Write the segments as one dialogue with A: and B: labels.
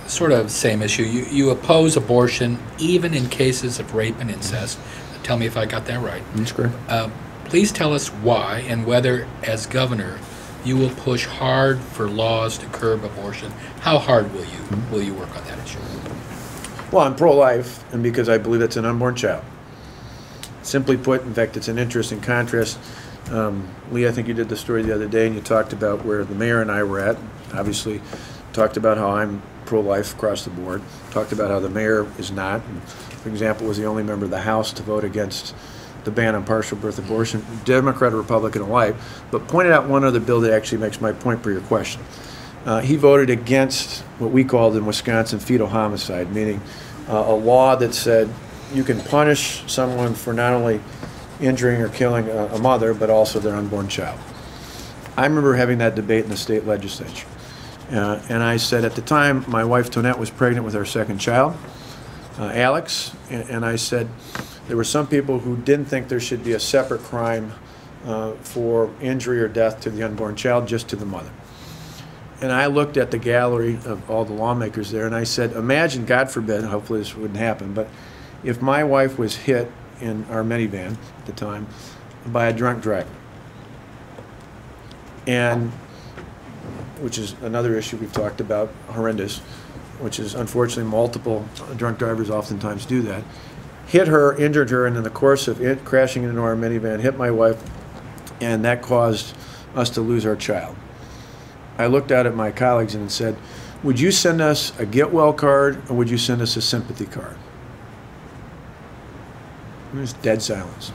A: Sort of same issue. You oppose abortion even in cases of rape and incest. Tell me if I got that right.
B: That's correct.
A: Please tell us why and whether, as governor, you will push hard for laws to curb abortion. How hard will you work on that issue?
B: Well, I'm pro-life, and because I believe it's an unborn child. Simply put, in fact, it's an interesting contrast. Lee, I think you did the story the other day, and you talked about where the mayor and I were at. Obviously, talked about how I'm pro-life across the board. Talked about how the mayor is not. And, for example, was the only member of the House to vote against the ban on partial birth abortion, Democrat or Republican alike, but pointed out one other bill that actually makes my point for your question. He voted against what we called in Wisconsin fetal homicide, meaning a law that said you can punish someone for not only injuring or killing a mother, but also their unborn child. I remember having that debate in the state legislature. And I said at the time, my wife Tonette was pregnant with our second child, Alex, and I said there were some people who didn't think there should be a separate crime for injury or death to the unborn child, just to the mother. And I looked at the gallery of all the lawmakers there and I said, imagine, God forbid, hopefully this wouldn't happen, but if my wife was hit in our minivan at the time by a drunk driver, and which is another issue we've talked about, horrendous, which is unfortunately multiple drunk drivers oftentimes do that, hit her, injured her, and in the course of it crashing into our minivan, hit my wife, and that caused us to lose our child. I looked out at my colleagues and said, would you send us a get well card or would you send us a sympathy card? And there's dead silence.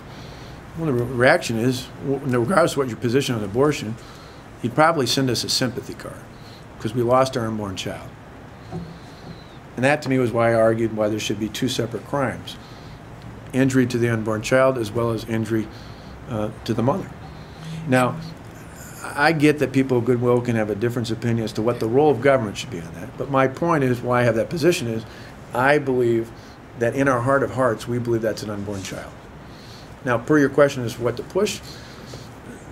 B: Well, the reaction is, regardless of what your position on abortion, you'd probably send us a sympathy card because we lost our unborn child. And that to me was why I argued why there should be two separate crimes. Injury to the unborn child as well as injury to the mother. Now, I get that people of goodwill can have a different opinion as to what the role of government should be on that. But my point is, why I have that position is, I believe that in our heart of hearts, we believe that's an unborn child. Now, per your question as to what to push,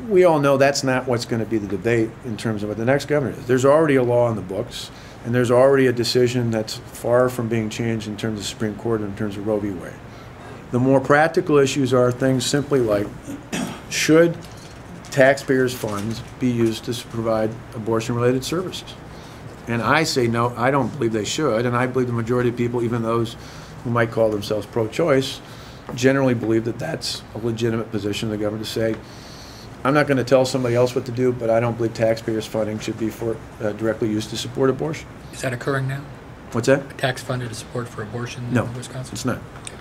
B: we all know that's not what's going to be the debate in terms of what the next governor is. There's already a law in the books, and there's already a decision that's far from being changed in terms of the Supreme Court and in terms of Roe v. Wade. The more practical issues are things simply like, should taxpayers' funds be used to provide abortion-related services? And I say no, I don't believe they should, and I believe the majority of people, even those who might call themselves pro-choice, generally believe that that's a legitimate position of the government to say, I'm not going to tell somebody else what to do, but I don't believe taxpayers' funding should be directly used to support abortion.
A: Is that occurring now?
B: What's that?
A: Tax-funded support for abortion
B: No,
A: in Wisconsin?
B: it's not.
A: Okay.